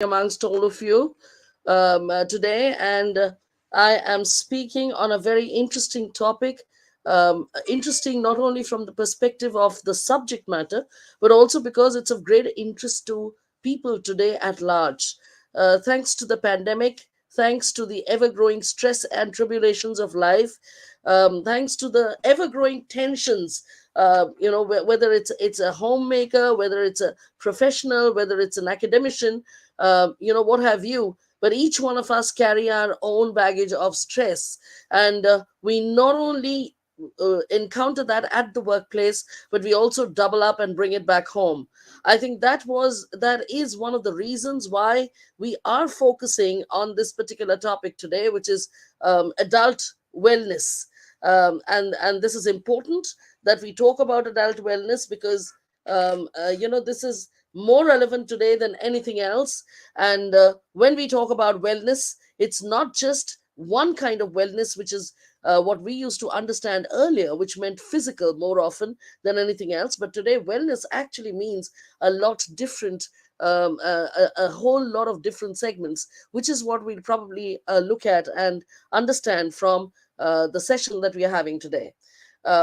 amongst all of you today, and I am speaking on a very interesting topic. Interesting not only from the perspective of the subject matter, but also because it's of great interest to people today at large. Thanks to the pandemic, thanks to the ever growing stress and tribulations of life, thanks to the ever growing tensions. Whether it's a homemaker, whether it's a professional, whether it's an academician, what have you. But each one of us carry our own baggage of stress, and we not only encounter that at the workplace, but we also double up and bring it back home. I think that is one of the reasons why we are focusing on this particular topic today, which is adult wellness. And this is important that we talk about adult wellness because this is more relevant today than anything else. And when we talk about wellness, it's not just one kind of wellness, which is what we used to understand earlier, which meant physical more often than anything else. But today, wellness actually means a lot different, a whole lot of different segments, which is what we'll probably look at and understand from the session that we are having today.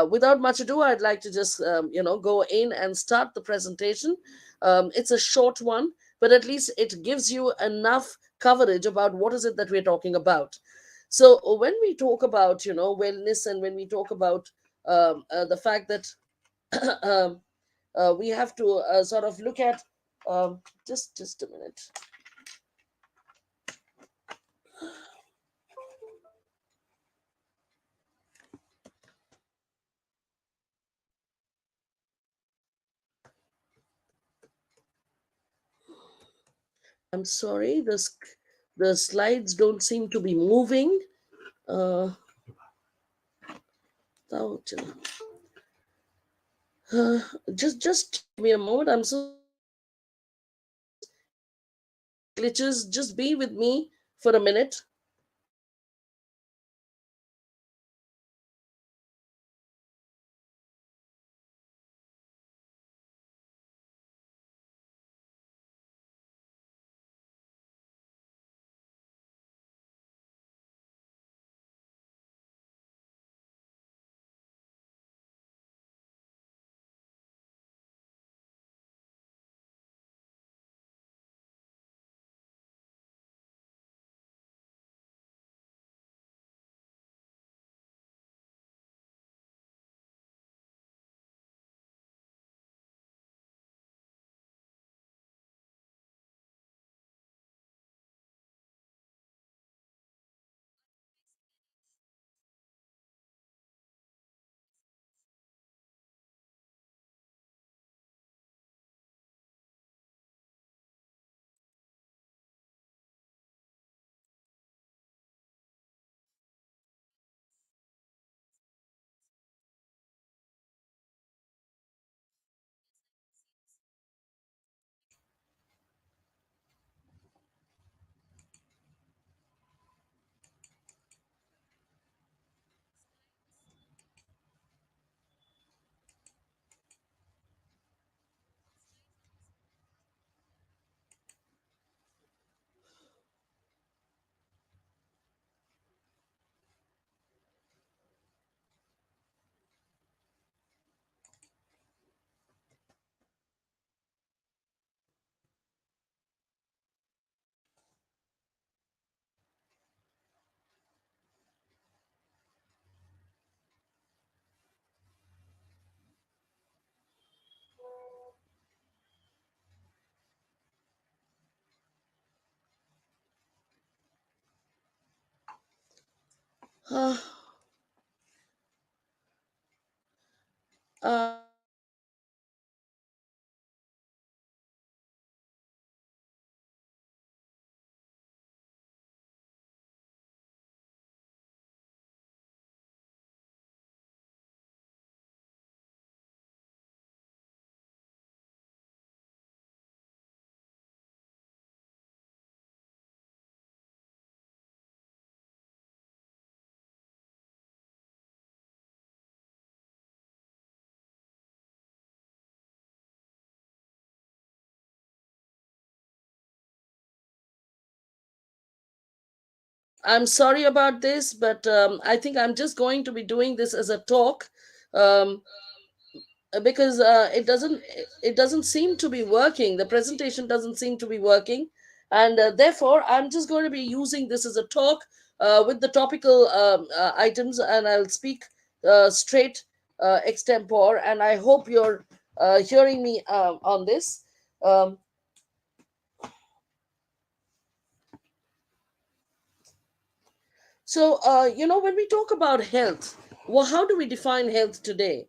Without much ado, I'd like to just go in and start the presentation. It's a short one, but at least it gives you enough coverage about what is it that we're talking about. So when we talk about wellness, and when we talk about the fact that um, we have to sort of look at just a minute. I'm sorry, the slides don't seem to be moving. Uh, uh, just give me a moment. I'm so glitches. Just be with me for a minute. Uh, uh, I'm sorry about this, but I think I'm just going to be doing this as a talk. Um, because it doesn't seem to be working. The presentation doesn't seem to be working, and therefore I'm just going to be using this as a talk with the topical items, and I'll speak straight extempore, and I hope you're hearing me on this. um, when we talk about health, well, how do we define health today?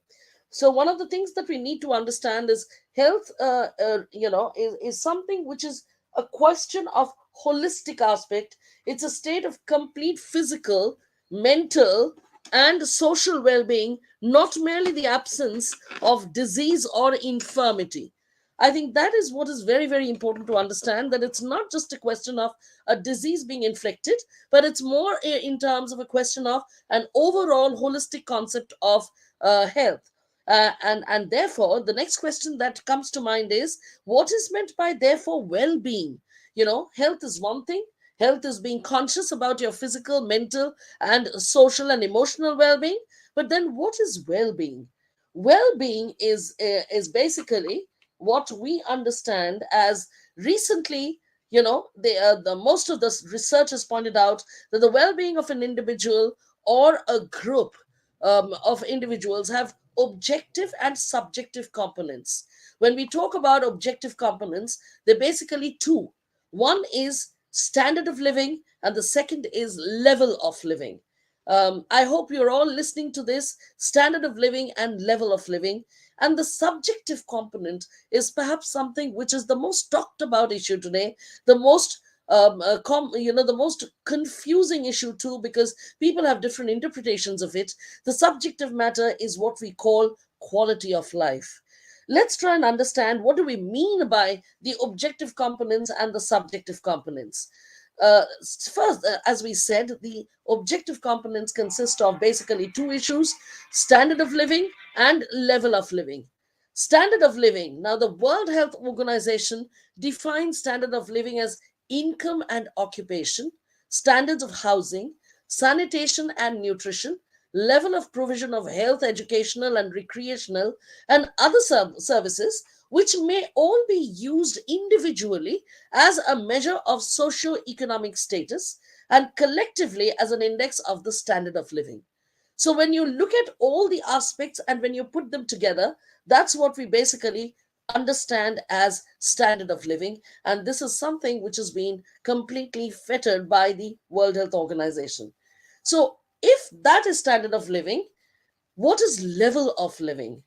So, one of the things that we need to understand is health, is something which is a question of holistic aspect. It's a state of complete physical, mental, and social well being, not merely the absence of disease or infirmity. I think that is what is very, very important to understand, that it's not just a question of a disease being inflicted, but it's more in terms of a question of an overall holistic concept of health. And therefore, the next question that comes to mind is, what is meant by therefore well-being? Health is one thing. Health is being conscious about your physical, mental, and social and emotional well-being. But then, what is well-being? Well-being is basically what we understand as, recently, the most of the research has pointed out that the well-being of an individual or a group of individuals have objective and subjective components. When we talk about objective components, they're basically two. One is standard of living, and the second is level of living. I hope you're all listening to this: standard of living and level of living. And the subjective component is perhaps something which is the most talked about issue today, the most the most confusing issue too, because people have different interpretations of it. The subjective matter is what we call quality of life. Let's try and understand, what do we mean by the objective components and the subjective components. First, as we said, the objective components consist of basically two issues: standard of living and level of living. Standard of living. Now, the World Health Organization defines standard of living as income and occupation, standards of housing, sanitation and nutrition, level of provision of health, educational, and recreational, and other services, which may all be used individually as a measure of socio-economic status and collectively as an index of the standard of living. So when you look at all the aspects and when you put them together, that's what we basically understand as standard of living. And this is something which has been completely fettered by the World Health Organization. So if that is standard of living, what is level of living?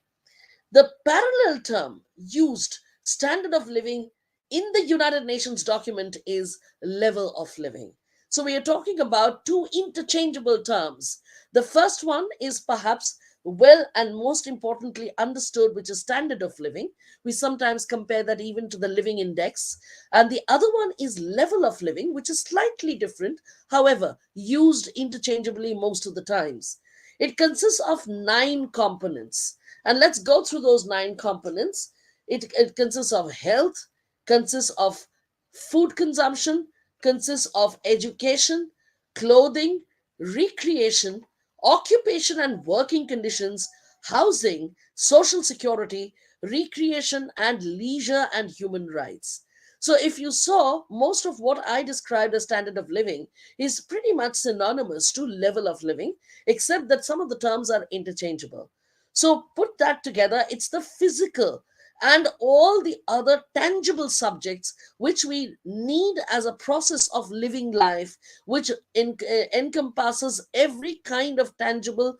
The parallel term used, standard of living, in the United Nations document is level of living. So we are talking about two interchangeable terms. The first one is perhaps well and most importantly understood, which is standard of living. We sometimes compare that even to the living index. And the other one is level of living, which is slightly different, however, used interchangeably most of the times. It consists of 9 components. And let's go through those 9 components. It consists of health, consists of food consumption, consists of education, clothing, recreation, occupation and working conditions, housing, social security, recreation and leisure, and human rights. So, if you saw, most of what I described as standard of living is pretty much synonymous to level of living, except that some of the terms are interchangeable. So put that together, it's the physical and all the other tangible subjects which we need as a process of living life, which encompasses every kind of tangible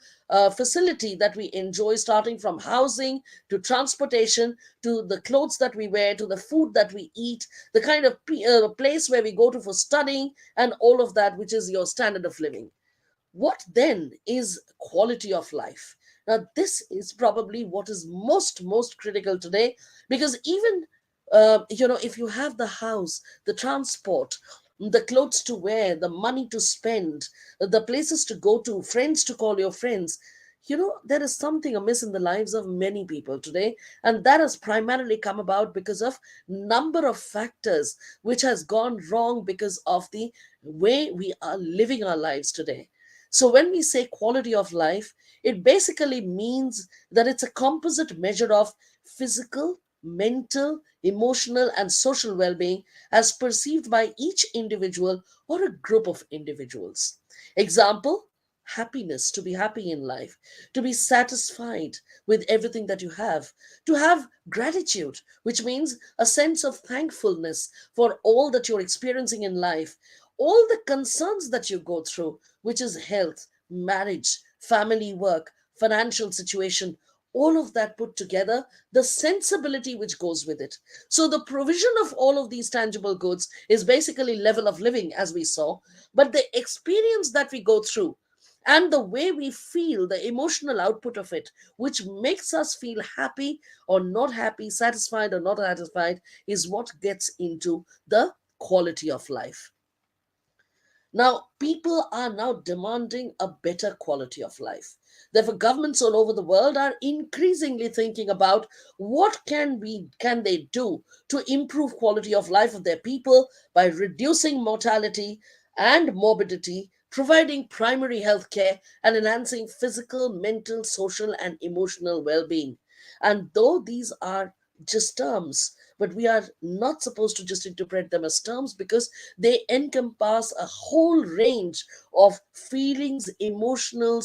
facility that we enjoy, starting from housing to transportation to the clothes that we wear to the food that we eat, the kind of place where we go to for studying, and all of that, which is your standard of living. What then is quality of life? Now, this is probably what is most critical today, because even if you have the house, the transport, the clothes to wear, the money to spend, the places to go to, friends to call your friends, there is something amiss in the lives of many people today, and that has primarily come about because of number of factors which has gone wrong because of the way we are living our lives today. So when we say quality of life, it basically means that it's a composite measure of physical, mental, emotional, and social well-being as perceived by each individual or a group of individuals. Example: happiness, to be happy in life, to be satisfied with everything that you have, to have gratitude, which means a sense of thankfulness for all that you're experiencing in life, all the concerns that you go through, which is health, marriage, family, work, financial situation, all of that put together, the sensibility which goes with it. So, the provision of all of these tangible goods is basically level of living, as we saw, but the experience that we go through and the way we feel, the emotional output of it, which makes us feel happy or not happy, satisfied or not satisfied, is what gets into the quality of life. Now, people are now demanding a better quality of life. Therefore, governments all over the world are increasingly thinking about what can they do to improve quality of life of their people by reducing mortality and morbidity, providing primary health care, and enhancing physical, mental, social, and emotional well-being. And though these are just terms, but we are not supposed to just interpret them as terms, because they encompass a whole range of feelings, emotional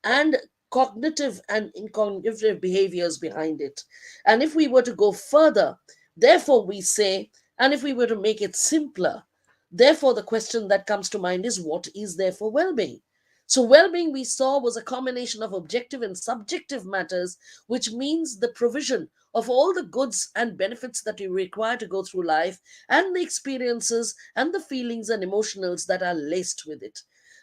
and cognitive and incognitive behaviors behind it. And if we were to go further, therefore we say, and if we were to make it simpler, therefore the question that comes to mind is, what is therefore well-being? So, well being, we saw, was a combination of objective and subjective matters, which means the provision of all the goods and benefits that you require to go through life, and the experiences and the feelings and emotionals that are laced with it.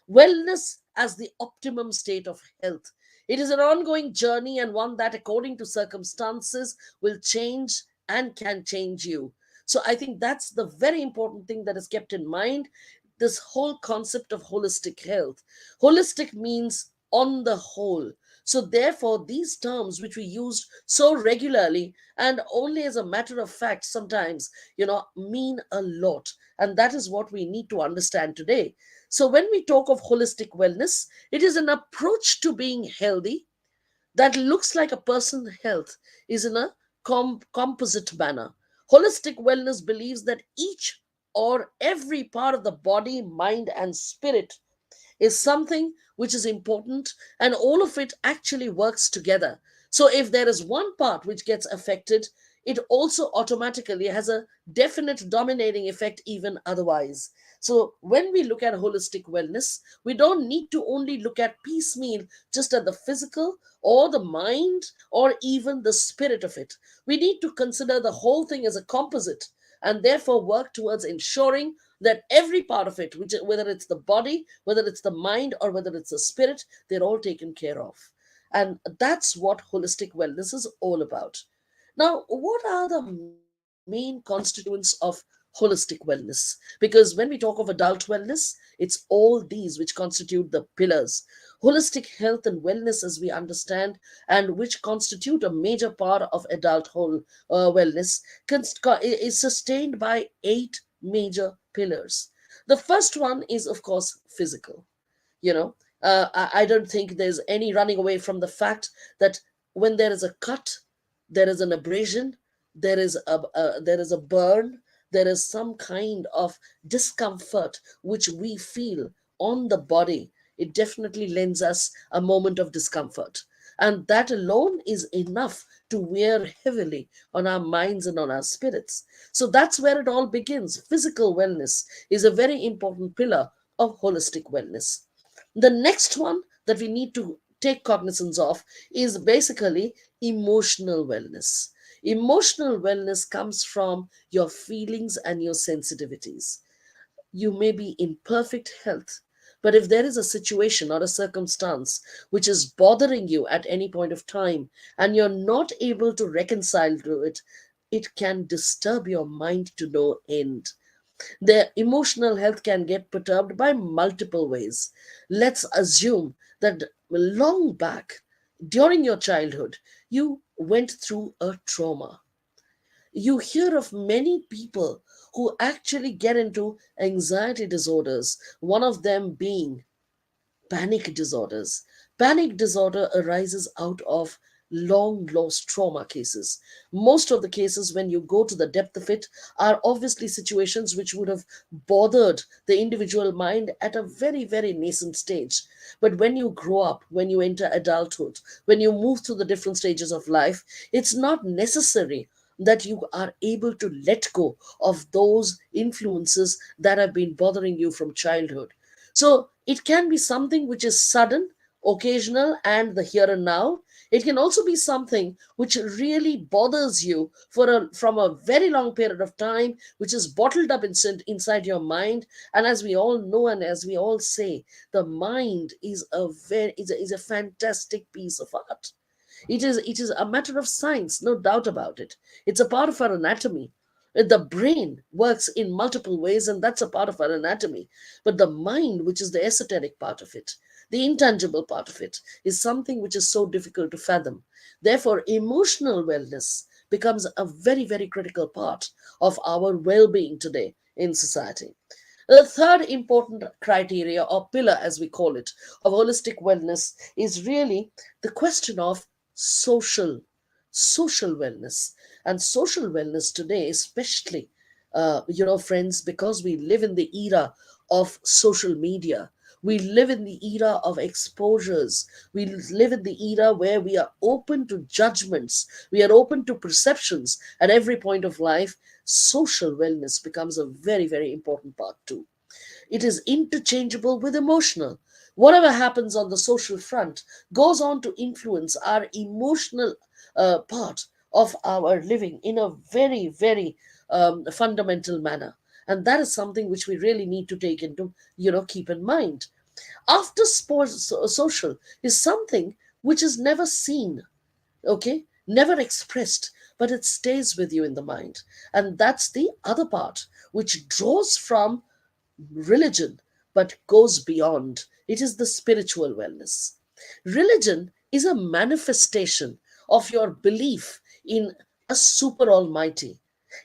Wellness as the optimum state of health. It is an ongoing journey, and one that, according to circumstances, will change and can change you. So, I think that's the very important thing that is kept in mind, this whole concept of holistic health. Holistic means on the whole. So, therefore, these terms which we use so regularly and only as a matter of fact sometimes, mean a lot. And that is what we need to understand today. So, when we talk of holistic wellness, it is an approach to being healthy that looks like a person's health is in a composite manner. Holistic wellness believes that each or every part of the body, mind, and spirit is something which is important, and all of it actually works together. So if there is one part which gets affected, it also automatically has a definite dominating effect even otherwise. So when we look at holistic wellness, we don't need to only look at piecemeal just at the physical or the mind or even the spirit of it. We need to consider the whole thing as a composite, and therefore work towards ensuring that every part of it, which, whether it's the body, whether it's the mind, or whether it's the spirit, they're all taken care of. And that's what holistic wellness is all about. Now, what are the main constituents of holistic wellness? Because when we talk of adult wellness, it's all these which constitute the pillars. Holistic health and wellness, as we understand, and which constitute a major part of adult whole wellness, is sustained by eight major pillars. The first one is, of course, physical. You know, I don't think there's any running away from the fact that when there is a cut, there is an abrasion, there is a burn, there is some kind of discomfort which we feel on the body. It definitely lends us a moment of discomfort, and that alone is enough to wear heavily on our minds and on our spirits. So that's where it all begins. Physical wellness is a very important pillar of holistic wellness. The next one that we need to take cognizance of is basically emotional wellness. Emotional wellness comes from your feelings and your sensitivities. You may be in perfect health, but if there is a situation or a circumstance which is bothering you at any point of time and you're not able to reconcile to it, it can disturb your mind to no end. Their emotional health can get perturbed by multiple ways. Let's assume that long back, during your childhood, you went through a trauma. You hear of many people who actually get into anxiety disorders, one of them being panic disorders. Panic disorder arises out of long lost trauma cases. Most of the cases, when you go to the depth of it, are obviously situations which would have bothered the individual mind at a very, very nascent stage. But when you grow up, when you enter adulthood, when you move through the different stages of life, it's not necessary that you are able to let go of those influences that have been bothering you from childhood. So it can be something which is sudden, occasional, and the here and now. It can also be something which really bothers you from a very long period of time, which is bottled up inside your mind. And as we all know, and as we all say, the mind is a fantastic piece of art. It is a matter of science, no doubt about it. It's a part of our anatomy. The brain works in multiple ways, and that's a part of our anatomy. But the mind, which is the esoteric part of it, the intangible part of it, is something which is so difficult to fathom. Therefore, emotional wellness becomes a very, very critical part of our well being today in society. The third important criteria, or pillar as we call it, of holistic wellness is really the question of social social wellness. And social wellness today, especially, friends, because we live in the era of social media, we live in the era of exposures, we live in the era where we are open to judgments, we are open to perceptions at every point of life. Social wellness becomes a very, very important part too. It is interchangeable with emotional. Whatever happens on the social front goes on to influence our emotional part of our living in a very, very fundamental manner. And that is something which we really need to take into, keep in mind. After sports, social is something which is never seen, okay, never expressed, but it stays with you in the mind. And that's the other part which draws from religion but goes beyond. It is the spiritual wellness. Religion is a manifestation of your belief in a super almighty.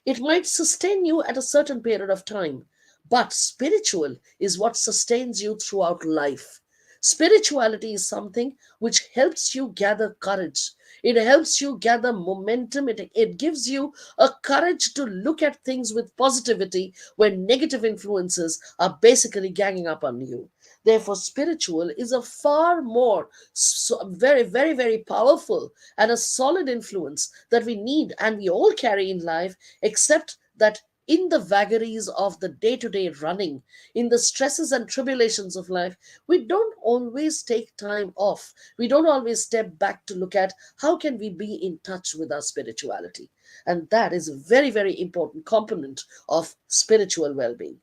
It might sustain you at a certain period of time, but spiritual is what sustains you throughout life. Spirituality is something which helps you gather courage. It helps you gather momentum. It gives you a courage to look at things with positivity when negative influences are basically ganging up on you. Therefore, spiritual is a far more very, very, very powerful and a solid influence that we need and we all carry in life, except that in the vagaries of the day to day running, in the stresses and tribulations of life, we don't always take time off. We don't always step back to look at how can we be in touch with our spirituality. And that is a very, very important component of spiritual well being.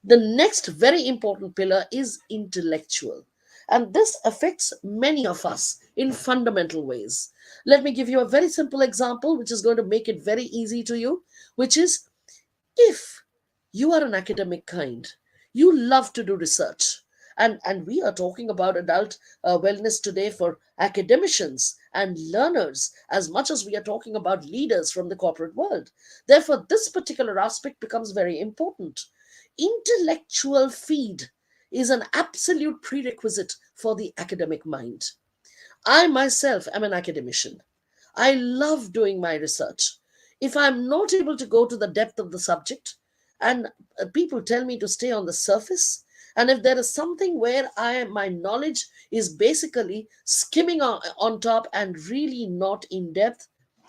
The next very important pillar is intellectual. And this affects many of us in fundamental ways. Let me give you a very simple example, which is going to make it very easy to you, which is if you are an academic kind, you love to do research. And we are talking about adult wellness today for academicians and learners as much as we are talking about leaders from the corporate world. Therefore, this particular aspect becomes very important. Intellectual feed is an absolute prerequisite for the academic mind. I myself am an academician. I love doing my research. If I'm not able to go to the depth of the subject, and people tell me to stay on the surface, and if there is something where my knowledge is basically skimming on top and really not in depth,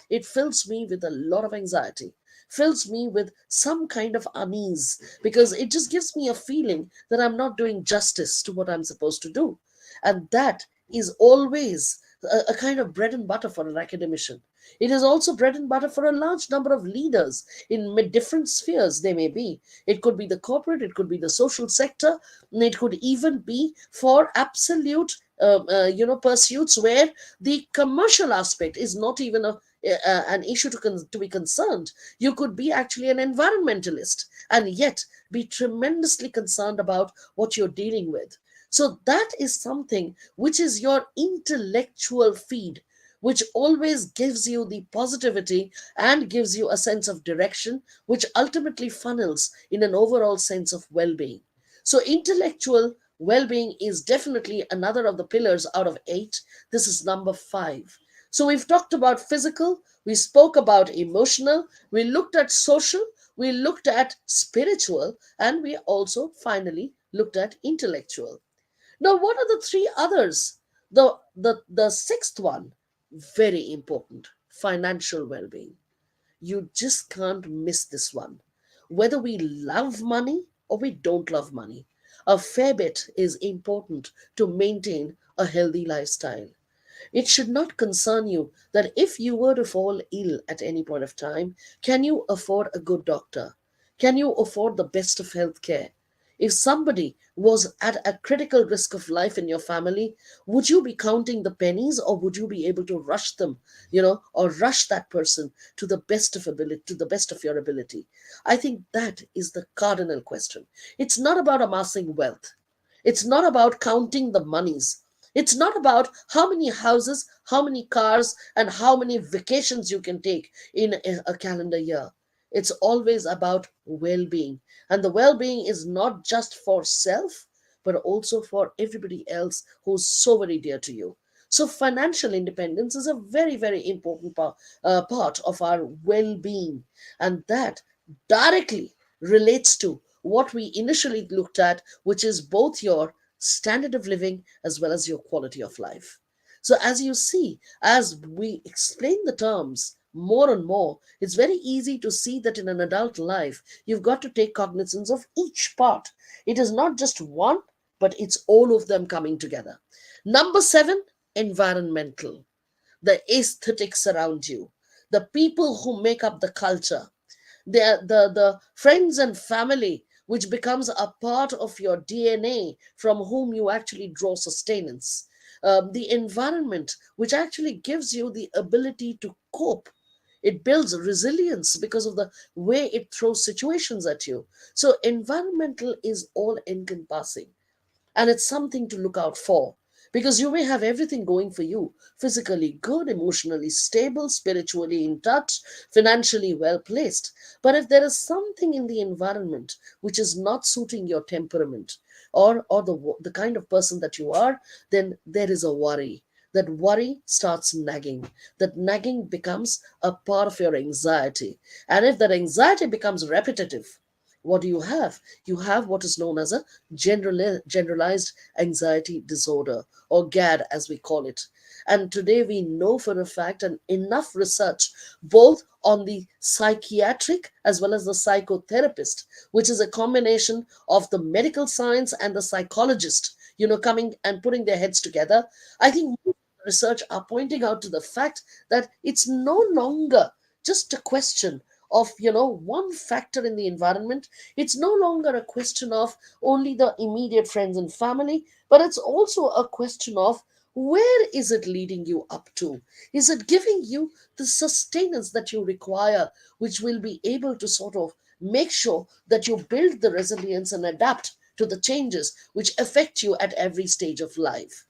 it fills me with a lot of anxiety, fills me with some kind of unease, because it just gives me a feeling that I'm not doing justice to what I'm supposed to do. And that is always a kind of bread and butter for an academician. It is also bread and butter for a large number of leaders in different spheres they may be. It could be the corporate, it could be the social sector, and it could even be for absolute pursuits where the commercial aspect is not even an issue to be concerned. You could be actually an environmentalist and yet be tremendously concerned about what you're dealing with. So that is something which is your intellectual feed, which always gives you the positivity and gives you a sense of direction, which ultimately funnels in an overall sense of well being. So, intellectual well being is definitely another of the pillars out of eight. This is number five. So, we've talked about physical, we spoke about emotional, we looked at social, we looked at spiritual, and we also finally looked at intellectual. Now, what are the three others? The sixth one, very important, financial well being. You just can't miss this one. Whether we love money or we don't love money, a fair bit is important to maintain a healthy lifestyle. It should not concern you that if you were to fall ill at any point of time, can you afford a good doctor? Can you afford the best of health care? If somebody was at a critical risk of life in your family, would you be counting the pennies or would you be able to rush them, or rush that person to the best of ability, to the best of your ability? I think that is the cardinal question. It's not about amassing wealth. It's not about counting the monies. It's not about how many houses, how many cars, and how many vacations you can take in a calendar year. It's always about well being. And the well being is not just for self, but also for everybody else who's so very dear to you. So, financial independence is a very, very important part of our well being. And that directly relates to what we initially looked at, which is both your standard of living as well as your quality of life. So, as you see, as we explain the terms more and more, it's very easy to see that in an adult life, you've got to take cognizance of each part. It is not just one, but it's all of them coming together. Number seven, environmental, the aesthetics around you, the people who make up the culture, the friends and family which becomes a part of your DNA from whom you actually draw sustenance, the environment which actually gives you the ability to cope. It builds resilience because of the way it throws situations at you. So environmental is all encompassing, and it's something to look out for, because you may have everything going for you: physically good, emotionally stable, spiritually in touch, financially well placed. But if there is something in the environment which is not suiting your temperament, or the kind of person that you are, then there is a worry. That worry starts nagging. That nagging becomes a part of your anxiety. And if that anxiety becomes repetitive, what do you have? You have what is known as a generalized anxiety disorder, or GAD as we call it. And today we know for a fact, and enough research both on the psychiatric as well as the psychotherapist, which is a combination of the medical science and the psychologist, coming and putting their heads together. I think research are pointing out to the fact that it's no longer just a question of one factor in the environment. It's no longer a question of only the immediate friends and family, but it's also a question of where is it leading you up to? Is it giving you the sustenance that you require, which will be able to sort of make sure that you build the resilience and adapt to the changes which affect you at every stage of life?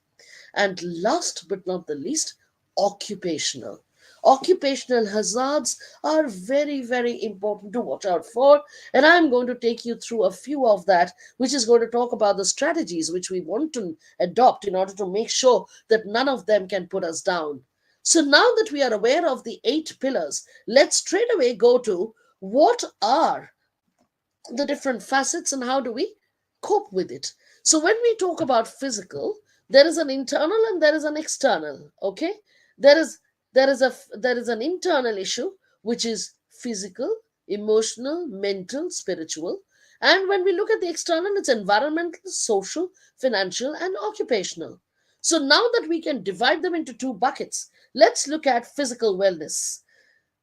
And last but not the least, occupational. Occupational hazards are very, very important to watch out for. And I'm going to take you through a few of that, which is going to talk about the strategies which we want to adopt in order to make sure that none of them can put us down. So now that we are aware of the eight pillars, let's straight away go to what are the different facets and how do we cope with it. So when we talk about physical, there is an internal and there is an external. Okay, there is there is an internal issue which is physical, emotional, mental, spiritual. And when we look at the external, it's environmental, social, financial, and occupational. So now that we can divide them into two buckets, let's look at physical wellness.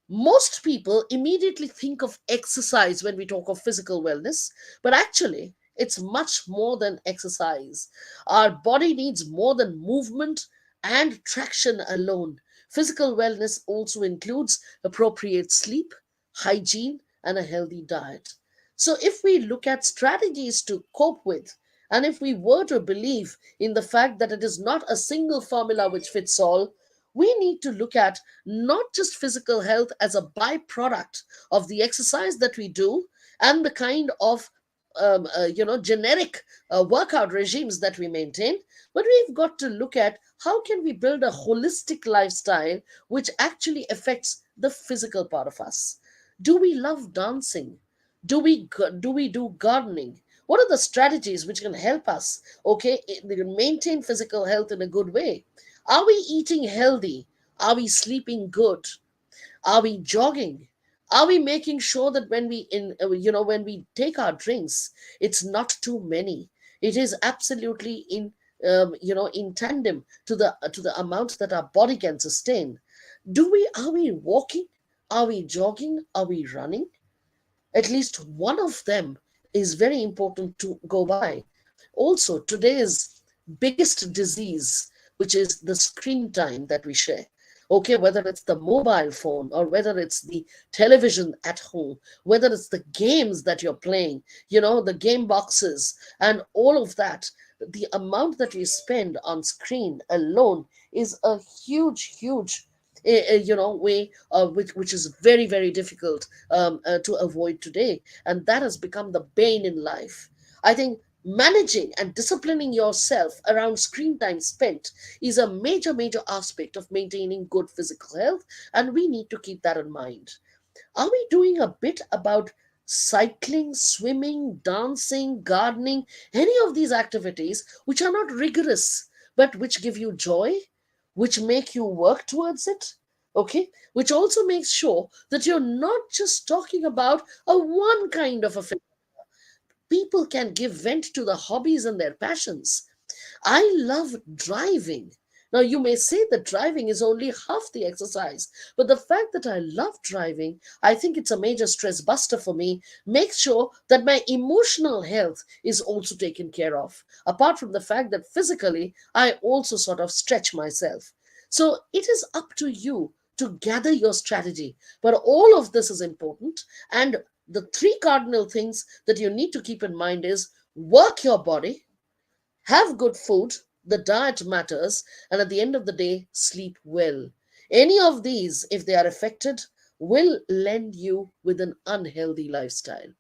Most people immediately think of exercise when we talk of physical wellness, but actually, it's much more than exercise. Our body needs more than movement and traction alone. Physical wellness also includes appropriate sleep, hygiene, and a healthy diet. So, if we look at strategies to cope with And if we were to believe in the fact that it is not a single formula which fits all, we need to look at not just physical health as a byproduct of the exercise that we do and the kind of generic workout regimes that we maintain, but we've got to look at how can we build a holistic lifestyle which actually affects the physical part of us. Do we love dancing? Do we do gardening? What are the strategies which can help us, okay, maintain physical health in a good way? Are we eating healthy? Are we sleeping good? Are we jogging? Are we making sure that when we take our drinks, it's not too many? It is absolutely in tandem to the amount that our body can sustain. Do we Are we walking? Are we jogging? Are we running? At least one of them is very important to go by. Also, today's biggest disease, which is the screen time that we share. Okay, whether it's the mobile phone or whether it's the television at home, whether it's the games that you're playing, the game boxes and all of that, the amount that we spend on screen alone is a huge, huge way which is very, very difficult to avoid today, and that has become the bane in life. I think managing and disciplining yourself around screen time spent is a major, major aspect of maintaining good physical health, and we need to keep that in mind. Are we doing a bit about cycling, swimming, dancing, gardening, any of these activities which are not rigorous but which give you joy, which make you work towards it? Okay, which also makes sure that you're not just talking about a one kind of a people can give vent to the hobbies and their passions. I love driving. Now, you may say that driving is only half the exercise, but the fact that I love driving, I think it's a major stress buster for me, makes sure that my emotional health is also taken care of. Apart from the fact that physically, I also sort of stretch myself. So it is up to you to gather your strategy. But all of this is important. And the three cardinal things that you need to keep in mind is work your body, have good food, the diet matters, and at the end of the day, sleep well. Any of these, if they are affected, will lend you with an unhealthy lifestyle.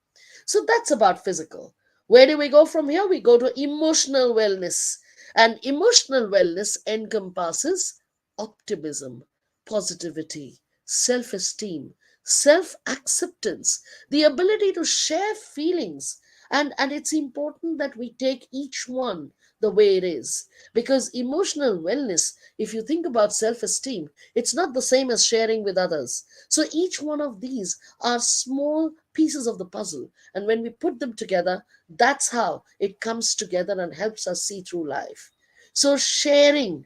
So that's about physical. Where do we go from here? We go to emotional wellness. And emotional wellness encompasses optimism, positivity, self esteem, self acceptance, the ability to share feelings. And it's important that we take each one the way it is, because emotional wellness, if you think about self esteem, it's not the same as sharing with others. So each one of these are small pieces of the puzzle, and when we put them together, that's how it comes together and helps us see through life. So sharing,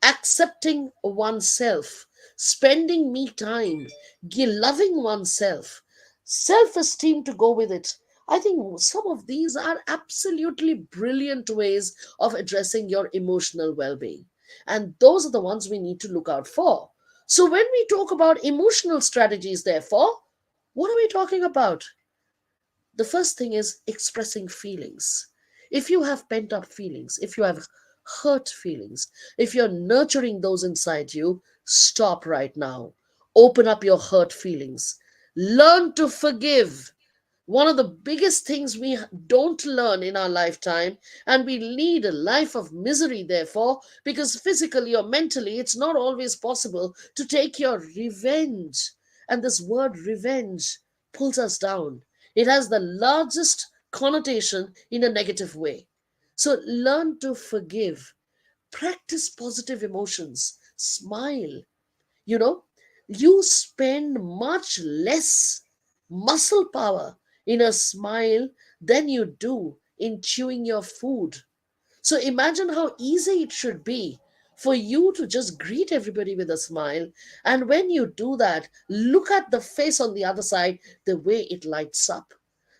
accepting oneself, spending me time, loving oneself, self esteem to go with it. I think some of these are absolutely brilliant ways of addressing your emotional well being. And those are the ones we need to look out for. So, when we talk about emotional strategies, therefore, what are we talking about? The first thing is expressing feelings. If you have pent up feelings, if you have hurt feelings, if you're nurturing those inside you, stop right now. Open up your hurt feelings. Learn to forgive. One of the biggest things we don't learn in our lifetime, and we lead a life of misery, therefore, because physically or mentally, it's not always possible to take your revenge. And this word revenge pulls us down. It has the largest connotation in a negative way. So learn to forgive, practice positive emotions, smile. You know, you spend much less muscle power in a smile than you do in chewing your food. So imagine how easy it should be for you to just greet everybody with a smile. And when you do that, look at the face on the other side, the way it lights up.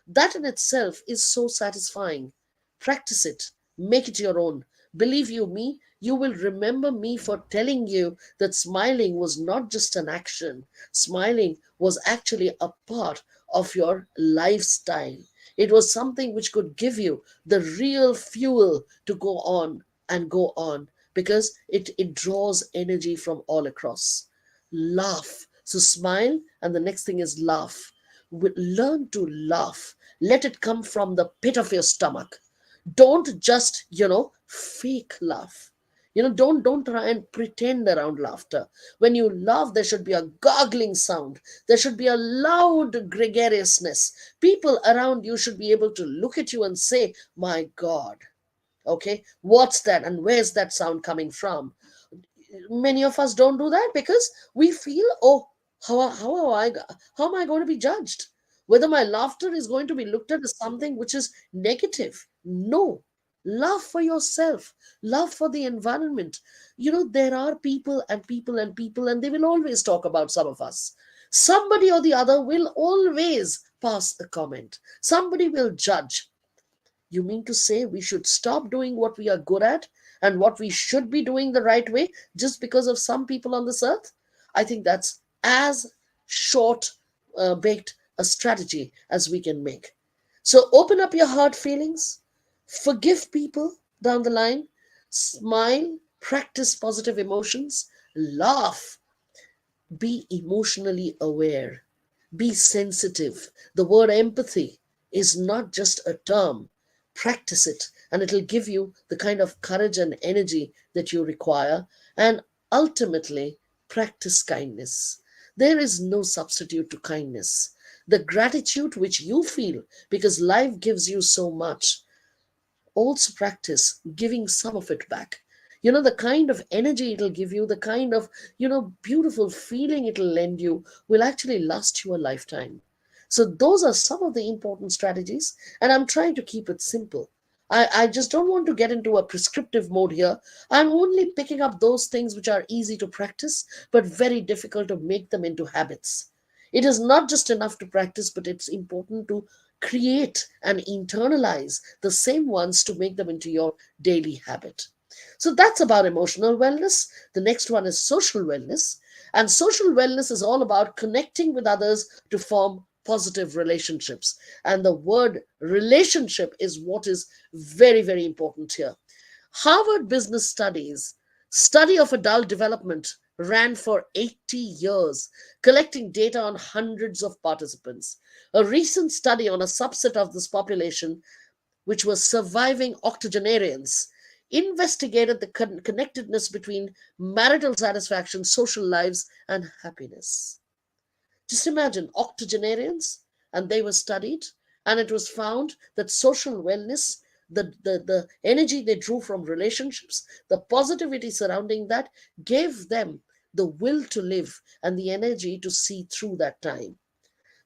That in itself is so satisfying. Practice it, make it your own. Believe you me, you will remember me for telling you that smiling was not just an action, smiling was actually a part of your lifestyle. It was something which could give you the real fuel to go on and go on, because it draws energy from all across. Laugh. So smile, and the next thing is laugh. Learn to laugh. Let it come from the pit of your stomach. Don't just, fake laugh. Don't try and pretend around laughter. When you laugh, there should be a gargling sound. There should be a loud gregariousness. People around you should be able to look at you and say, my God, okay, what's that, and where's that sound coming from? Many of us don't do that because we feel, oh, how am I going to be judged, whether my laughter is going to be looked at as something which is negative? No. Laugh for yourself, laugh for the environment. There are people and people and people, and they will always talk about some of us. Somebody or the other will always pass a comment, somebody will judge. You mean to say we should stop doing what we are good at and what we should be doing the right way just because of some people on this earth? I think that's as short baked a strategy as we can make. So open up your heart feelings, forgive people down the line, smile, practice positive emotions, laugh, be emotionally aware, be sensitive. The word empathy is not just a term. Practice it, and it'll give you the kind of courage and energy that you require. And ultimately, practice kindness. There is no substitute to kindness. The gratitude which you feel because life gives you so much, also practice giving some of it back. The kind of energy it'll give you, the kind of, beautiful feeling it'll lend you will actually last you a lifetime. So those are some of the important strategies, and I'm trying to keep it simple. I just don't want to get into a prescriptive mode here. I'm only picking up those things which are easy to practice, but very difficult to make them into habits. It is not just enough to practice, but it's important to create and internalize the same ones to make them into your daily habit. So that's about emotional wellness. The next one is social wellness. And social wellness is all about connecting with others to form positive relationships. And the word relationship is what is very, very important here. Harvard Business Studies study of adult development ran for 80 years, collecting data on hundreds of participants. A recent study on a subset of this population, which was surviving octogenarians, investigated the connectedness between marital satisfaction, social lives, and happiness. Just imagine octogenarians, and they were studied, and it was found that social wellness, the energy they drew from relationships, the positivity surrounding that, gave them the will to live and the energy to see through that time.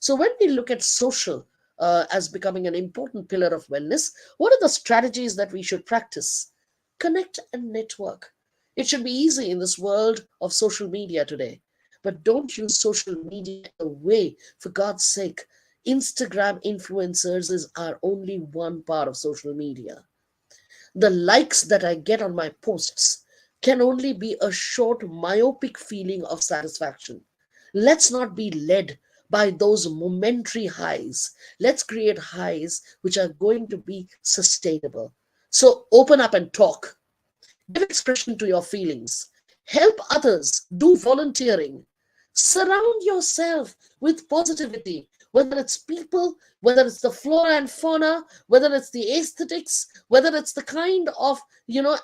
So when we look at social as becoming an important pillar of wellness, what are the strategies that we should practice? Connect and network. It should be easy in this world of social media today, but don't use social media in a way, for God's sake. Instagram influencers are only one part of social media. The likes that I get on my posts can only be a short, myopic feeling of satisfaction. Let's not be led by those momentary highs. Let's create highs which are going to be sustainable. So open up and talk. Give expression to your feelings. Help others. Do volunteering. Surround yourself with positivity, whether it's people, whether it's the flora and fauna, whether it's the aesthetics, whether it's the kind of,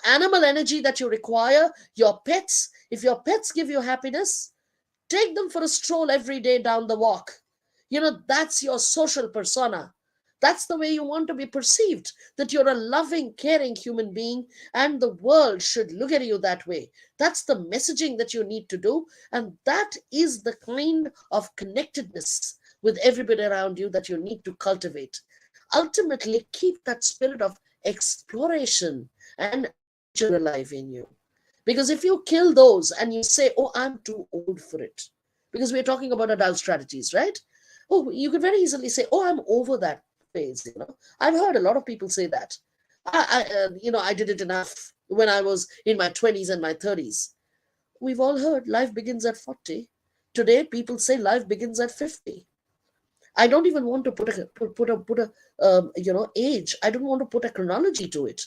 animal energy that you require, your pets. If your pets give you happiness, take them for a stroll every day down the walk. That's your social persona. That's the way you want to be perceived, that you're a loving, caring human being, and the world should look at you that way. That's the messaging that you need to do, and that is the kind of connectedness with everybody around you that you need to cultivate. Ultimately, keep that spirit of exploration and adventure alive in you. Because if you kill those and you say, oh, I'm too old for it, because we're talking about adult strategies, right? Oh, you could very easily say, oh, I'm over that phase. I've heard a lot of people say that. I did it enough when I was in my 20s and my 30s. We've all heard life begins at 40. Today, people say life begins at 50. I don't even want to put a age. I don't want to put a chronology to it.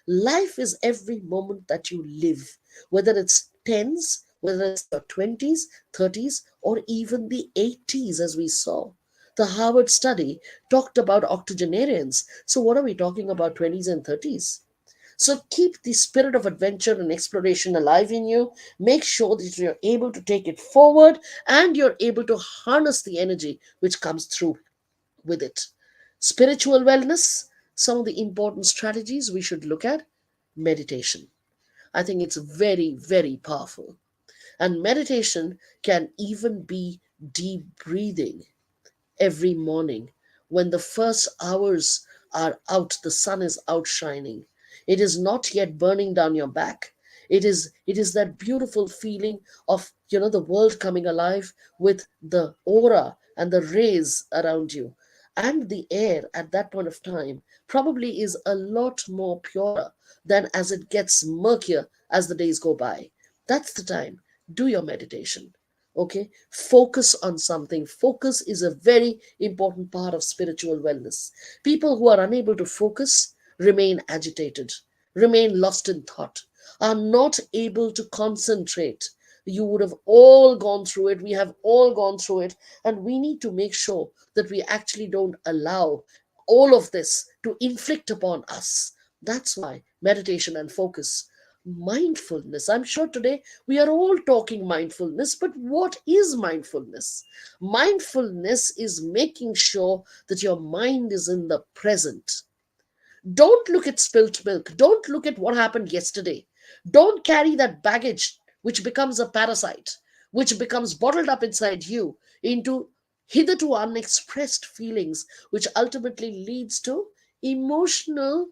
Life is every moment that you live, whether it's tens, whether it's your 20s, 30s, or even the 80s, as we saw. The Harvard study talked about octogenarians. So, what are we talking about, 20s and 30s? So keep the spirit of adventure and exploration alive in you. Make sure that you're able to take it forward and you're able to harness the energy which comes through with it. Spiritual wellness, some of the important strategies we should look at: meditation. I think it's very, very powerful. And meditation can even be deep breathing every morning when the first hours are out, the sun is outshining, it is not yet burning down your back. It is that beautiful feeling of the world coming alive with the aura and the rays around you. And the air at that point of time probably is a lot more purer than as it gets murkier as the days go by. That's the time. Do your meditation. Okay, focus on something. Focus is a very important part of spiritual wellness. People who are unable to focus remain agitated, remain lost in thought, are not able to concentrate. You would have all gone through it, we have all gone through it, and we need to make sure that we actually don't allow all of this to inflict upon us. That's why meditation and focus. Mindfulness. I'm sure today we are all talking mindfulness, but what is mindfulness? Mindfulness is making sure that your mind is in the present. Don't look at spilt milk. Don't look at what happened yesterday. Don't carry that baggage which becomes a parasite, which becomes bottled up inside you into hitherto unexpressed feelings, which ultimately leads to emotional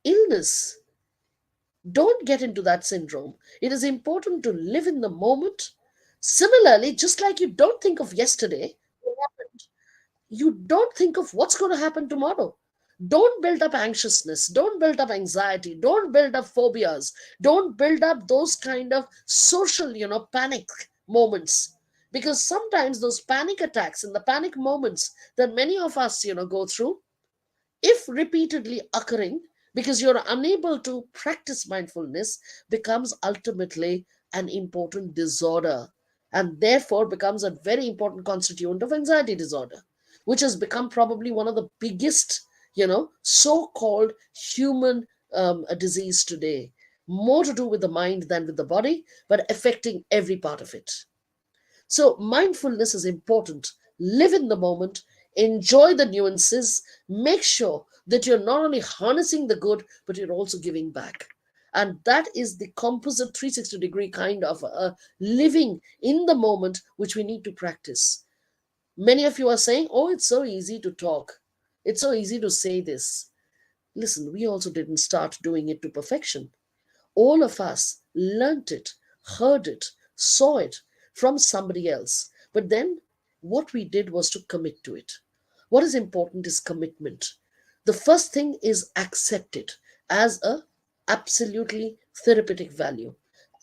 illness. Don't get into that syndrome. It is important to live in the moment. Similarly, just like you don't think of yesterday, what happened, you don't think of what's going to happen tomorrow. Don't build up anxiousness. Don't build up anxiety. Don't build up phobias. Don't build up those kind of social, panic moments. Because sometimes those panic attacks and the panic moments that many of us, go through, if repeatedly occurring because you're unable to practice mindfulness, becomes ultimately an important disorder, and therefore becomes a very important constituent of anxiety disorder, which has become probably one of the biggest so-called human disease today, more to do with the mind than with the body, but affecting every part of it. So, mindfulness is important. Live in the moment, enjoy the nuances, make sure that you're not only harnessing the good, but you're also giving back. And that is the composite 360-degree kind of living in the moment, which we need to practice. Many of you are saying, oh, it's so easy to talk, it's so easy to say this. Listen, we also didn't start doing it to perfection. All of us learnt it, heard it, saw it from somebody else. But then what we did was to commit to it. What is important is commitment. The first thing is accept it as a absolutely therapeutic value.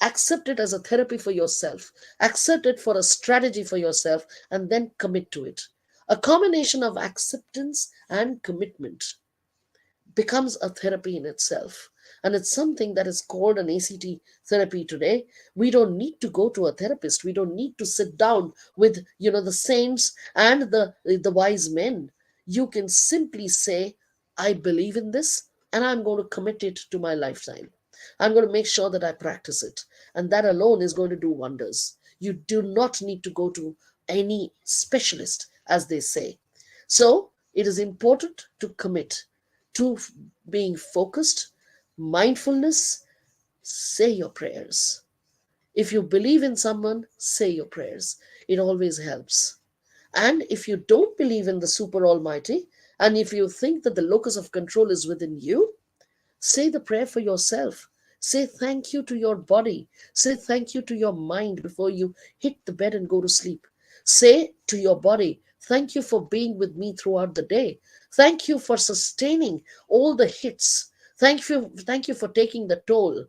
Accept it as a therapy for yourself. Accept it for a strategy for yourself and then commit to it. A combination of acceptance and commitment becomes a therapy in itself. And it's something that is called an ACT therapy today. We don't need to go to a therapist. We don't need to sit down with, the saints and the wise men. You can simply say, I believe in this and I'm going to commit it to my lifetime. I'm going to make sure that I practice it. And that alone is going to do wonders. You do not need to go to any specialist, as they say. So it is important to commit to being focused, mindfulness. Say your prayers. If you believe in someone, say your prayers. It always helps. And if you don't believe in the super almighty, and if you think that the locus of control is within you, say the prayer for yourself. Say thank you to your body. Say thank you to your mind before you hit the bed and go to sleep. Say to your body, thank you for being with me throughout the day. Thank you for sustaining all the hits. Thank you for taking the toll.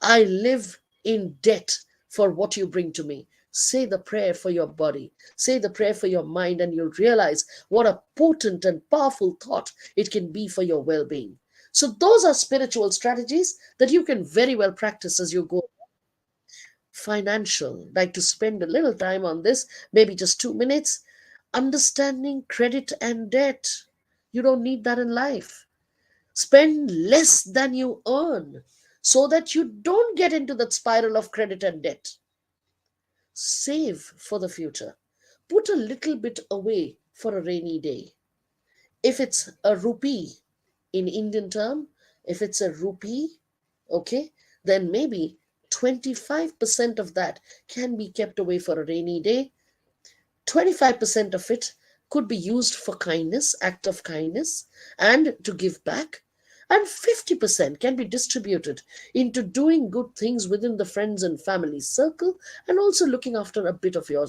I live in debt for what you bring to me. Say the prayer for your body, say the prayer for your mind, and you'll realize what a potent and powerful thought it can be for your well being. So, those are spiritual strategies that you can very well practice as you go. Financial, like to spend a little time on this, maybe just 2 minutes. Understanding credit and debt. You don't need that in life. Spend less than you earn so that you don't get into that spiral of credit and debt. Save for the future. Put a little bit away for a rainy day. If it's a rupee in Indian term, if it's a rupee, okay, then maybe 25% of that can be kept away for a rainy day. 25% of it could be used for kindness, act of kindness, and to give back. And 50% can be distributed into doing good things within the friends and family circle, and also looking after a bit of your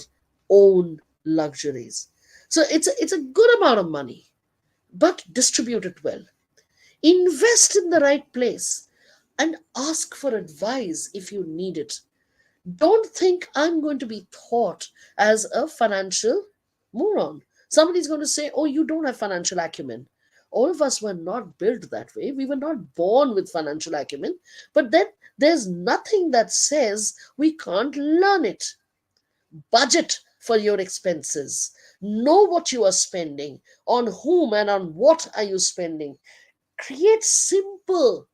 own luxuries. So it's a good amount of money, but distribute it well. Invest in the right place and ask for advice if you need it. Don't think I'm going to be taught as a financial moron. Somebody's going to say, oh, you don't have financial acumen. All of us were not built that way. We were not born with financial acumen. But then there's nothing that says we can't learn it. Budget for your expenses. Know what you are spending, on whom and on what are you spending. Create simple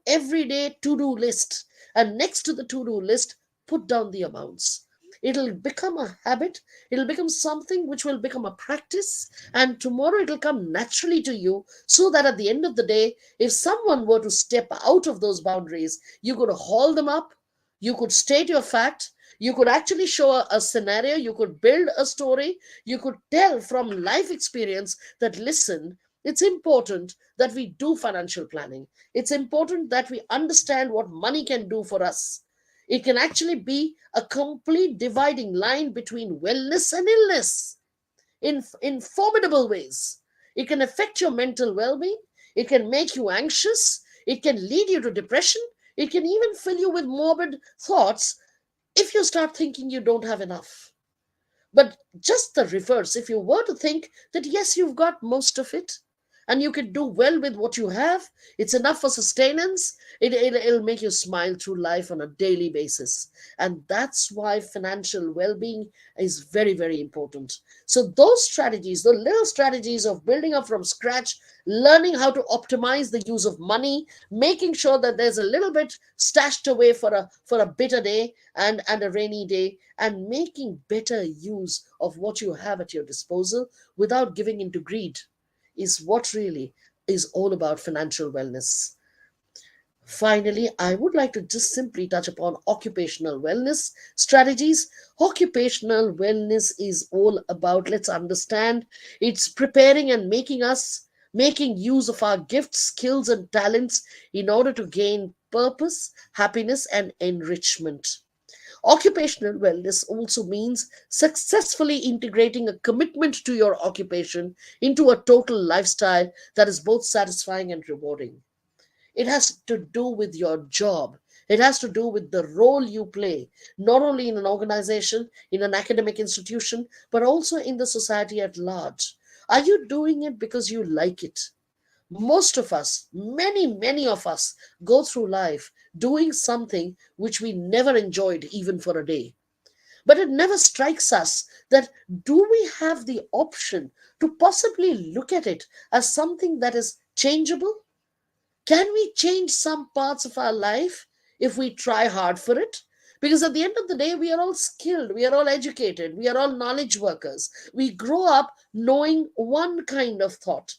everyday to-do list, and next to the to-do list put down the amounts. It'll become a habit, it'll become something which will become a practice, and tomorrow it'll come naturally to you, so that at the end of the day, if someone were to step out of those boundaries, you could haul them up, you could state your fact, you could actually show a scenario, you could build a story, you could tell from life experience that, listen, it's important that we do financial planning. It's important that we understand what money can do for us. It can actually be a complete dividing line between wellness and illness in formidable ways. It can affect your mental well being, it can make you anxious, it can lead you to depression, it can even fill you with morbid thoughts if you start thinking you don't have enough. But just the reverse, if you were to think that yes, you've got most of it and you can do well with what you have, it's enough for sustenance, it'll make you smile through life on a daily basis. And that's why financial well being is very, very important. So, those strategies, the little strategies of building up from scratch, learning how to optimize the use of money, making sure that there's a little bit stashed away for a bitter day and a rainy day, and making better use of what you have at your disposal without giving into greed is what really is all about financial wellness. Finally, I would like to just simply touch upon occupational wellness strategies. Occupational wellness is all about, let's understand, it's preparing and making use of our gifts, skills, and talents in order to gain purpose, happiness, and enrichment. Occupational wellness also means successfully integrating a commitment to your occupation into a total lifestyle that is both satisfying and rewarding. It has to do with your job. It has to do with the role you play, not only in an organization, in an academic institution, but also in the society at large. Are you doing it because you like it? Most of us, many of us, go through life doing something which we never enjoyed even for a day. But it never strikes us that, do we have the option to possibly look at it as something that is changeable? Can we change some parts of our life if we try hard for it? Because at the end of the day, we are all skilled, we are all educated, we are all knowledge workers. We grow up knowing one kind of thought.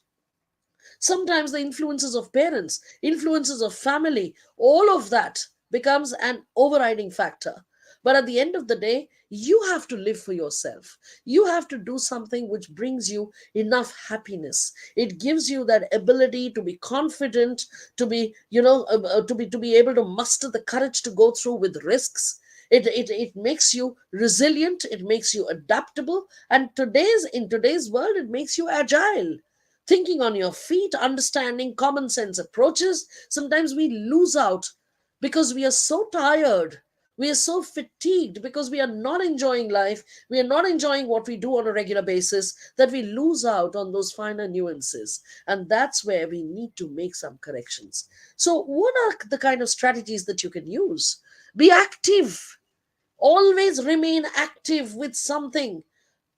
Sometimes the influences of parents, influences of family, all of that becomes an overriding factor. But at the end of the day, you have to live for yourself. You have to do something which brings you enough happiness. It gives you that ability to be confident, to be, to be able to muster the courage to go through with risks. It makes you resilient, it makes you adaptable, and in today's world, it makes you agile, thinking on your feet, understanding common sense approaches. Sometimes we lose out because we are so tired We are so fatigued because we are not enjoying life. We are not enjoying what we do on a regular basis, that we lose out on those finer nuances. And that's where we need to make some corrections. So, what are the kind of strategies that you can use? Be active. Always remain active with something.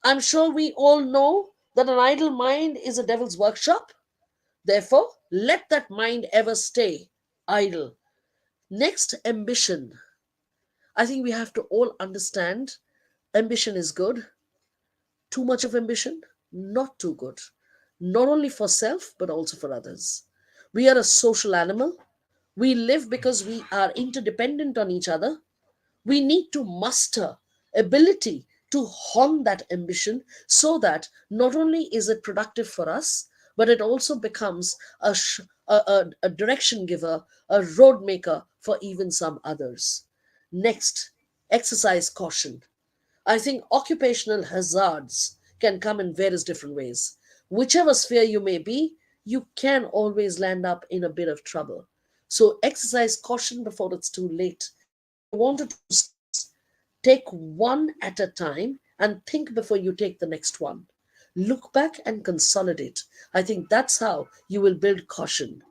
I'm sure we all know that an idle mind is a devil's workshop. Therefore, let that mind ever stay idle. Next, ambition. I think we have to all understand ambition is good. Too much of ambition, not too good. Not only for self, but also for others. We are a social animal. We live because we are interdependent on each other. We need to muster ability to hone that ambition, so that not only is it productive for us, but it also becomes a direction giver, a road maker for even some others. Next, exercise caution. I think occupational hazards can come in various different ways. Whichever sphere you may be, you can always land up in a bit of trouble. So exercise caution before it's too late. If you want to do steps, take one at a time and think before you take the next one. Look back and consolidate. I think that's how you will build caution.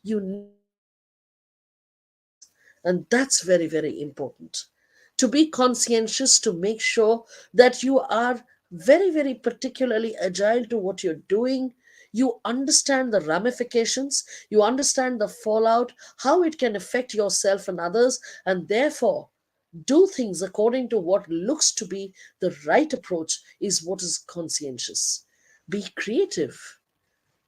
You need to be conscientious, and that's very, very important. To be conscientious, to make sure that you are very, very particularly agile to what you're doing. You understand the ramifications, you understand the fallout, how it can affect yourself and others, and therefore do things according to what looks to be the right approach is what is conscientious. Be creative.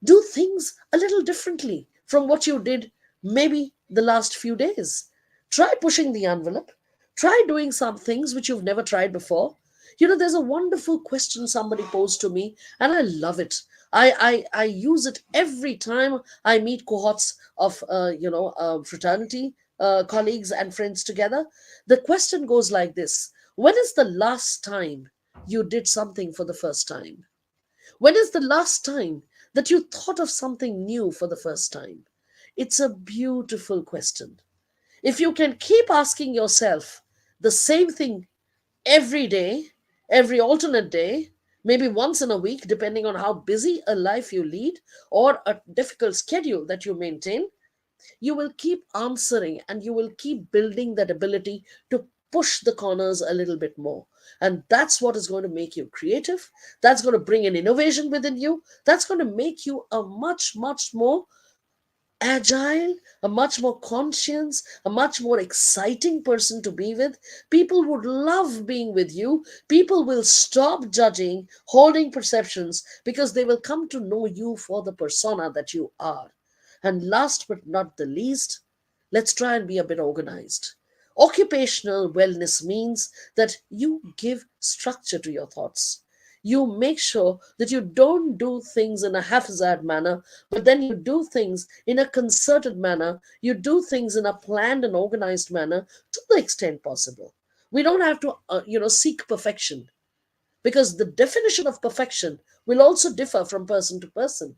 Do things a little differently from what you did maybe the last few days. Try pushing the envelope. Try doing some things which you've never tried before. There's a wonderful question somebody posed to me, and I love it. I use it every time I meet cohorts of fraternity colleagues and friends together. The question goes like this: when is the last time you did something for the first time? When is the last time that you thought of something new for the first time? It's a beautiful question. If you can keep asking yourself the same thing every day, every alternate day, maybe once in a week, depending on how busy a life you lead or a difficult schedule that you maintain, you will keep answering and you will keep building that ability to push the corners a little bit more. And that's what is going to make you creative. That's going to bring an innovation within you. That's going to make you a much, much more agile, a much more conscious, a much more exciting person to be with. People would love being with you. People will stop judging, holding perceptions, because they will come to know you for the persona that you are. And last but not the least, let's try and be a bit organized. Occupational wellness means that you give structure to your thoughts. You make sure that you don't do things in a haphazard manner, but then you do things in a concerted manner. You do things in a planned and organized manner to the extent possible. We don't have to, seek perfection, because the definition of perfection will also differ from person to person.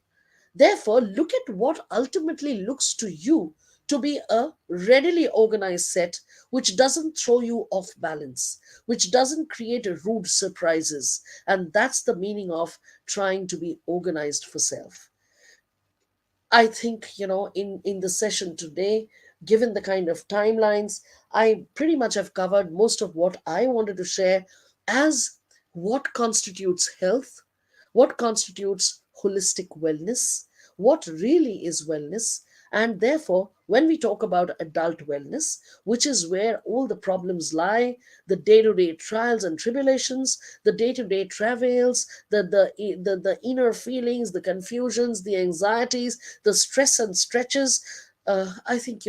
Therefore, look at what ultimately looks to you to be a readily organized set, which doesn't throw you off balance, which doesn't create rude surprises. And that's the meaning of trying to be organized for self. I think, in the session today, given the kind of timelines, I pretty much have covered most of what I wanted to share as what constitutes health, what constitutes holistic wellness, what really is wellness. And therefore, when we talk about adult wellness, which is where all the problems lie, the day-to-day trials and tribulations, the day-to-day travails, the inner feelings, the confusions, the anxieties, the stress and stretches, I think,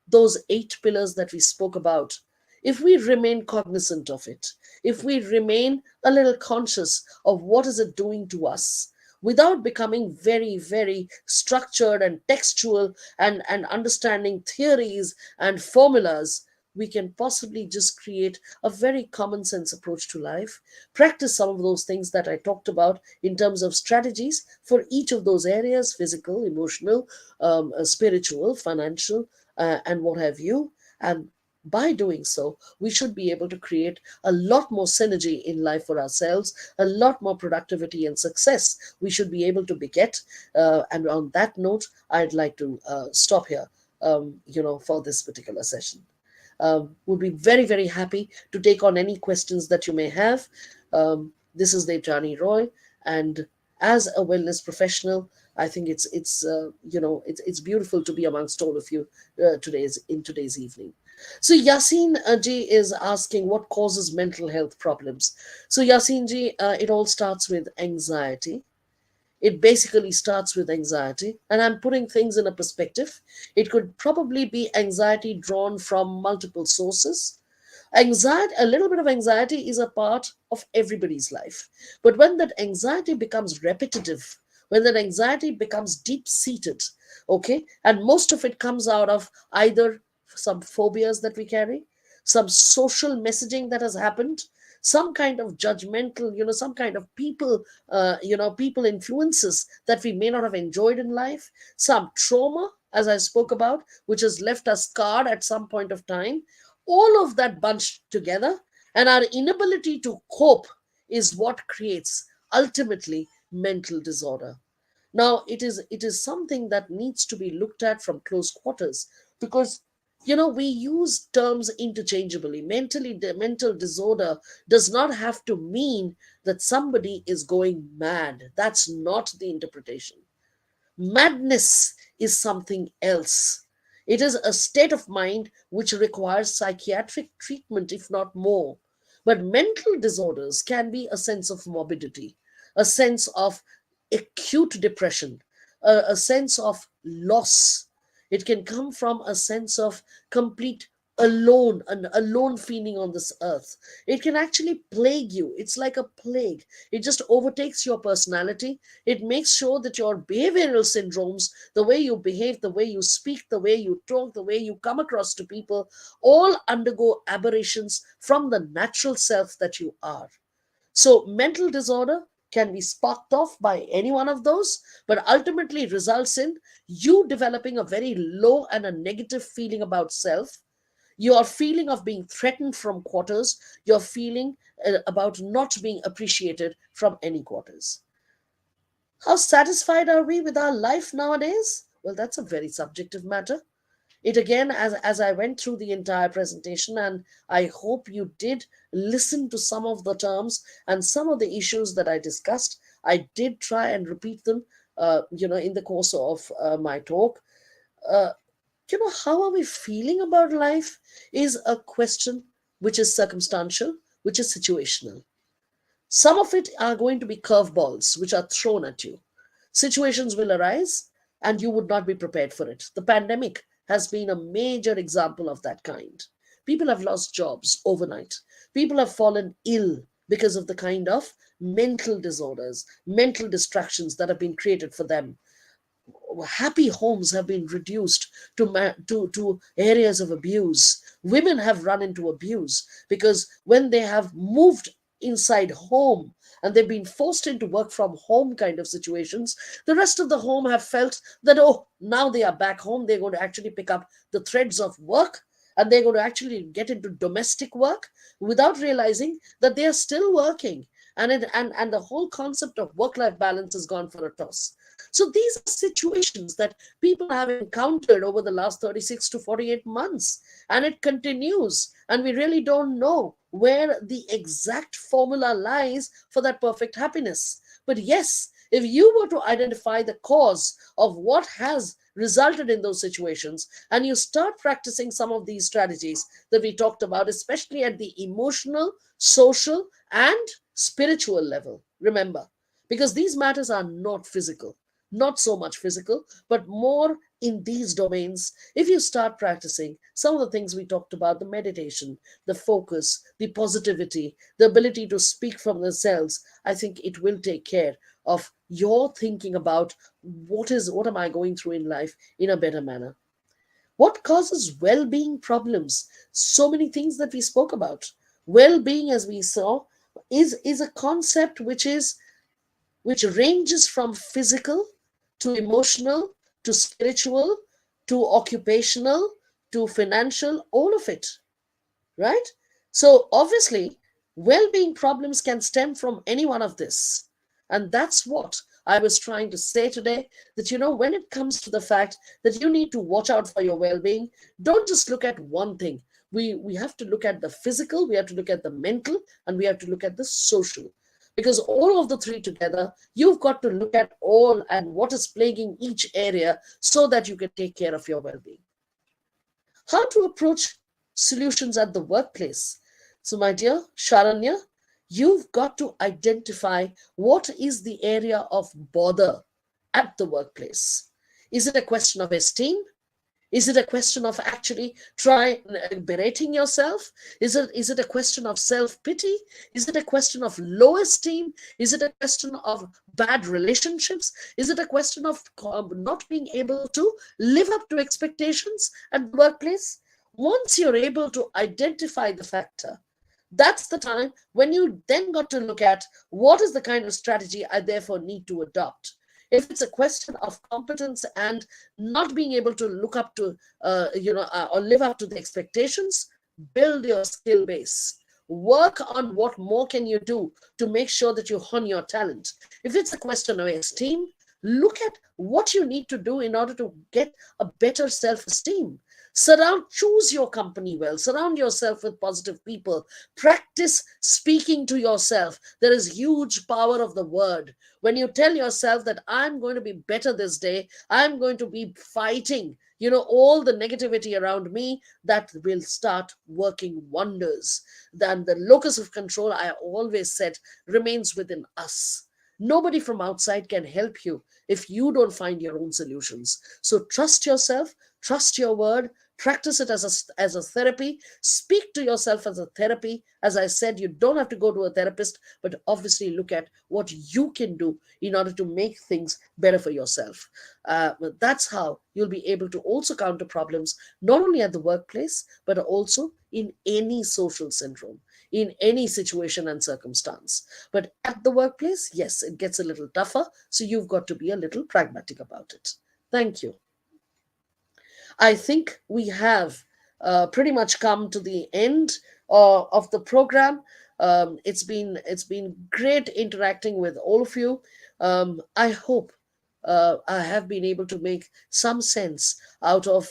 those 8 pillars that we spoke about, if we remain cognizant of it, if we remain a little conscious of what is it doing to us, without becoming very, very structured and textual and understanding theories and formulas, we can possibly just create a very common sense approach to life, practice some of those things that I talked about in terms of strategies for each of those areas: physical, emotional, spiritual, financial, and what have you. And By doing so, we should be able to create a lot more synergy in life for ourselves, a lot more productivity and success we should be able to beget. And on that note, I'd like to stop here, for this particular session. Would be very, very happy to take on any questions that you may have. This is Debjani Roy, and as a wellness professional, I think it's beautiful to be amongst all of you today's evening. So Yasin ji is asking what causes mental health problems. So Yasin ji, it all starts with anxiety. It basically starts with anxiety, and I'm putting things in a perspective. It could probably be anxiety drawn from multiple sources. Anxiety, a little bit of anxiety is a part of everybody's life. But when that anxiety becomes repetitive, when that anxiety becomes deep seated, okay, and most of it comes out of either some phobias that we carry, some social messaging that has happened, some kind of judgmental, some kind of people influences that we may not have enjoyed in life, some trauma, as I spoke about, which has left us scarred at some point of time, all of that bunched together, and our inability to cope is what creates ultimately mental disorder. Now it is something that needs to be looked at from close quarters, because we use terms interchangeably. Mental disorder does not have to mean that somebody is going mad. That's not the interpretation. Madness is something else. It is a state of mind which requires psychiatric treatment, if not more. But mental disorders can be a sense of morbidity, a sense of acute depression, a sense of loss. It can come from a sense of complete an alone feeling on this earth. It can actually plague you. It's like a plague. It just overtakes your personality. It makes sure that your behavioral syndromes, the way you behave, the way you speak, the way you talk, the way you come across to people, all undergo aberrations from the natural self that you are. So, mental disorder can be sparked off by any one of those, but ultimately results in you developing a very low and a negative feeling about self, your feeling of being threatened from quarters, your feeling about not being appreciated from any quarters. How satisfied are we with our life nowadays? Well, that's a very subjective matter. It again, as I went through the entire presentation, and I hope you did listen to some of the terms and some of the issues that I discussed. I did try and repeat them, in the course of my talk. Uh, how are we feeling about life is a question which is circumstantial, which is situational. Some of it are going to be curveballs which are thrown at you. Situations will arise and you would not be prepared for it. The pandemic has been a major example of that kind. People have lost jobs overnight. People have fallen ill because of the kind of mental disorders, mental distractions that have been created for them. Happy homes have been reduced to areas of abuse. Women have run into abuse because when they have moved inside home and they've been forced into work from home kind of situations, the rest of the home have felt that, oh, now they are back home, they're going to actually pick up the threads of work and they're going to actually get into domestic work without realizing that they are still working. And the whole concept of work life balance has gone for a toss. So these are situations that people have encountered over the last 36 to 48 months, and it continues. And we really don't know where the exact formula lies for that perfect happiness. But yes, if you were to identify the cause of what has resulted in those situations, and you start practicing some of these strategies that we talked about, especially at the emotional, social, and spiritual level, remember, because these matters are not physical, not so much physical, but more in these domains. If you start practicing some of the things we talked about, the meditation, the focus, the positivity, the ability to speak from the cells, I think it will take care of your thinking about what am I going through in life in a better manner. What causes well-being problems? So many things that we spoke about. Well-being, as we saw, is a concept which ranges from physical to emotional to spiritual to occupational to financial, all of it. right? So obviously, well-being problems can stem from any one of this. And that's what I was trying to say today, that when it comes to the fact that you need to watch out for your well-being, don't just look at one thing. We have to look at the physical, we have to look at the mental, and we have to look at the social. Because all of the three together, you've got to look at all and what is plaguing each area so that you can take care of your well-being. How to approach solutions at the workplace? So, my dear Sharanya, you've got to identify what is the area of bother at the workplace. Is it a question of esteem? Is it a question of actually berating yourself? Is it a question of self-pity? Is it a question of low esteem? Is it a question of bad relationships? Is it a question of not being able to live up to expectations at the workplace? Once you're able to identify the factor, that's the time when you then got to look at what is the kind of strategy I therefore need to adopt. If it's a question of competence and not being able to look up to, or live up to the expectations, build your skill base. Work on what more can you do to make sure that you hone your talent. If it's a question of esteem, look at what you need to do in order to get a better self-esteem. Choose your company well, surround yourself with positive people, practice speaking to yourself. There is huge power of the word. When you tell yourself that I'm going to be better this day, I'm going to be fighting all the negativity around me, that will start working wonders. Then the locus of control, I always said, remains within us. Nobody from outside can help you if you don't find your own solutions. So trust yourself, trust your word, practice it as a therapy, speak to yourself as a therapy. As I said, you don't have to go to a therapist, but obviously look at what you can do in order to make things better for yourself. That's how you'll be able to also counter problems, not only at the workplace, but also in any social syndrome, in any situation and circumstance. But at the workplace, yes, it gets a little tougher. So you've got to be a little pragmatic about it. Thank you. I think we have pretty much come to the end of the program. It's been great interacting with all of you. I hope I have been able to make some sense out of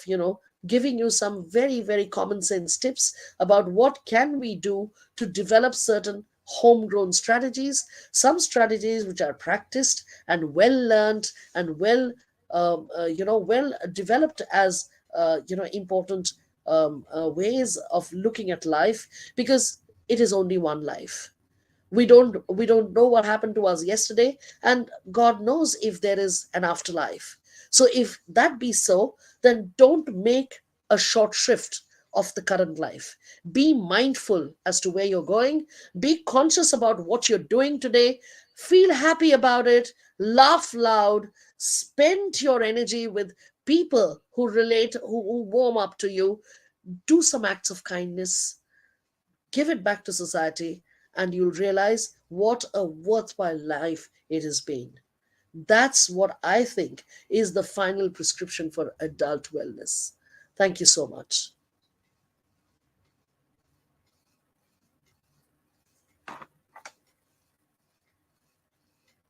giving you some very very common sense tips about what can we do to develop certain homegrown strategies, some strategies which are practiced and well learned and well developed as important ways of looking at life, because it is only one life. We don't know what happened to us yesterday, and God knows if there is an afterlife. So if that be so, then don't make a short shrift of the current life. Be mindful as to where you're going, be conscious about what you're doing today, feel happy about it, laugh loud, spend your energy with people who relate, who warm up to you, do some acts of kindness, give it back to society, and you'll realize what a worthwhile life it has been. That's what I think is the final prescription for adult wellness. Thank you so much.